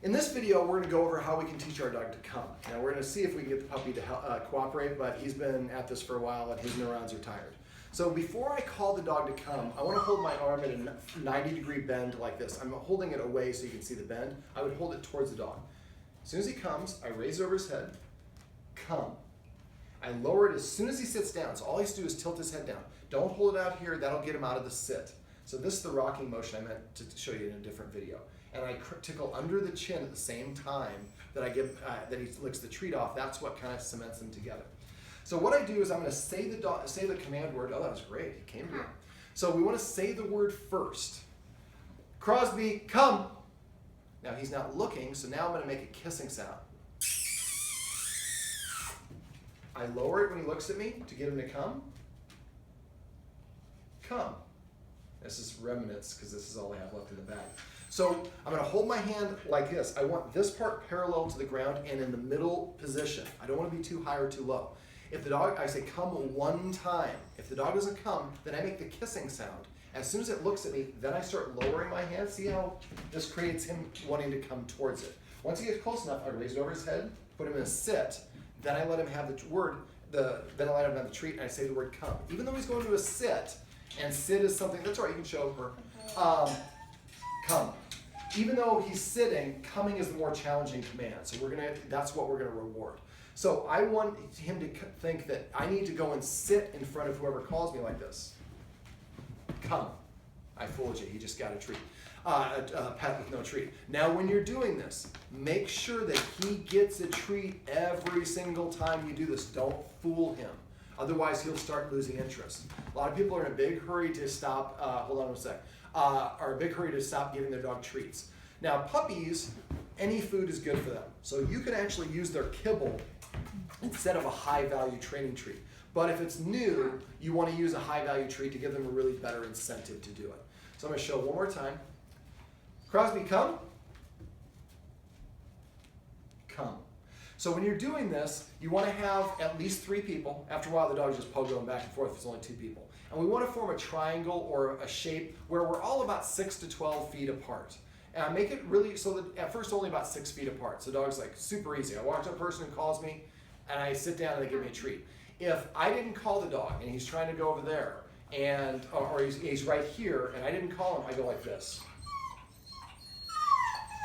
In this video, we're going to go over how we can teach our dog to come. Now, we're going to see if we can get the puppy to cooperate, but he's been at this for a while and his neurons are tired. So before I call the dog to come, I want to hold my arm at a 90-degree bend like this. I'm holding it away so you can see the bend. I would hold it towards the dog. As soon as he comes, I raise it over his head, come. I lower it as soon as he sits down. So all he has to do is tilt his head down. Don't hold it out here, that'll get him out of the sit. So this is the rocking motion I meant to show you in a different video. And I tickle under the chin at the same time that I give that he licks the treat off. That's what kind of cements them together. So what I do is I'm going to say the command word. Oh, that was great. He came here. So we want to say the word first. Crosby, come. Now he's not looking, so now I'm going to make a kissing sound. I lower it when he looks at me to get him to come. Come. This is remnants because this is all I have left in the bag. So I'm going to hold my hand like this. I want this part parallel to the ground and in the middle position. I don't want to be too high or too low. If the dog, I say come one time. If the dog doesn't come, then I make the kissing sound. As soon as it looks at me, then I start lowering my hand. See how this creates him wanting to come towards it. Once he gets close enough, I raise it over his head, put him in a sit, then I let him have the word, then I let him have the treat, and I say the word come. Even though he's going to a sit, and sit is something, that's all right, you can show her, come. Even though he's sitting, coming is the more challenging command. So that's what we're gonna reward. So I want him to think that I need to go and sit in front of whoever calls me like this. Come. I fooled you, he just got a treat. A pet with no treat. Now when you're doing this, make sure that he gets a treat every single time you do this. Don't fool him. Otherwise he'll start losing interest. A lot of people are in a big hurry to stop, hold on a sec, are in a big hurry to stop giving their dog treats. Now puppies, any food is good for them. So you can actually use their kibble instead of a high value training treat. But if it's new, you want to use a high value treat to give them a really better incentive to do it. So I'm going to show one more time. Crosby, come. Come. So when you're doing this, you want to have at least 3 people. After a while, the dog just going back and forth if it's only 2 people. And we want to form a triangle or a shape where we're all about 6 to 12 feet apart. And make it really so that at first only about 6 feet apart. So the dog's like super easy. I watch a person who calls me and I sit down and they give me a treat. If I didn't call the dog and he's trying to go over there and or he's right here and I didn't call him, I go like this.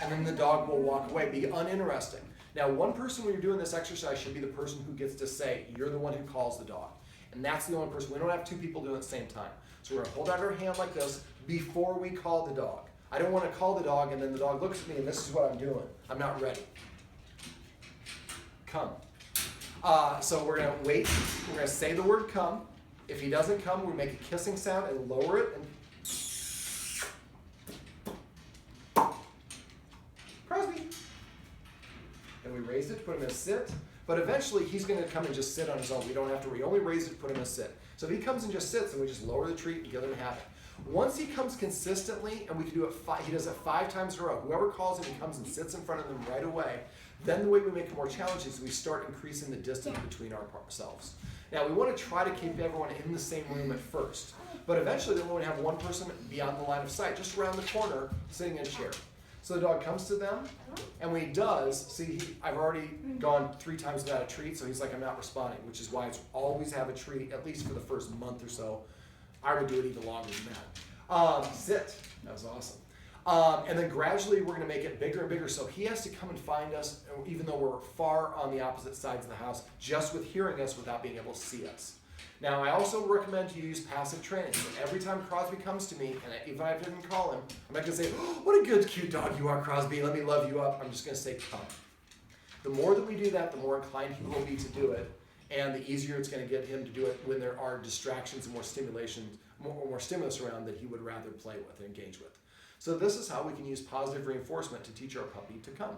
And then the dog will walk away, be uninteresting. Now one person when you're doing this exercise should be the person who gets to say, you're the one who calls the dog. And that's the only person. We don't have 2 people doing it at the same time. So we're going to hold out our hand like this before we call the dog. I don't want to call the dog and then the dog looks at me and this is what I'm doing. I'm not ready. Come. So we're going to wait. We're going to say the word come. If he doesn't come, we make a kissing sound and lower it. And Crosby. And we raise it, put him in a sit. But eventually he's going to come and just sit on his own. We don't have to, we only raise it, put him in a sit. So if he comes and just sits, and we just lower the treat and give him a habit. Once he comes consistently, and we can do it, he does it 5 times in a row. Whoever calls him, he comes and sits in front of them right away. Then the way we make it more challenging is we start increasing the distance between ourselves. Now we want to try to keep everyone in the same room at first. But eventually then we want to have one person beyond the line of sight, just around the corner, sitting in a chair. So the dog comes to them, and when he does, see, I've already gone 3 times without a treat, so he's like, I'm not responding, which is why it's always have a treat, at least for the first month or so. I would do it even longer than that. Sit. That was awesome. And then gradually we're going to make it bigger and bigger, so he has to come and find us, even though we're far on the opposite sides of the house, just with hearing us without being able to see us. Now, I also recommend you use passive training. So every time Crosby comes to me, and even if I didn't call him, I'm not going to say, oh, what a good, cute dog you are, Crosby. Let me love you up. I'm just going to say, come. The more that we do that, the more inclined he will be to do it, and the easier it's going to get him to do it when there are distractions and more stimulation, more stimulus around that he would rather play with and engage with. So this is how we can use positive reinforcement to teach our puppy to come.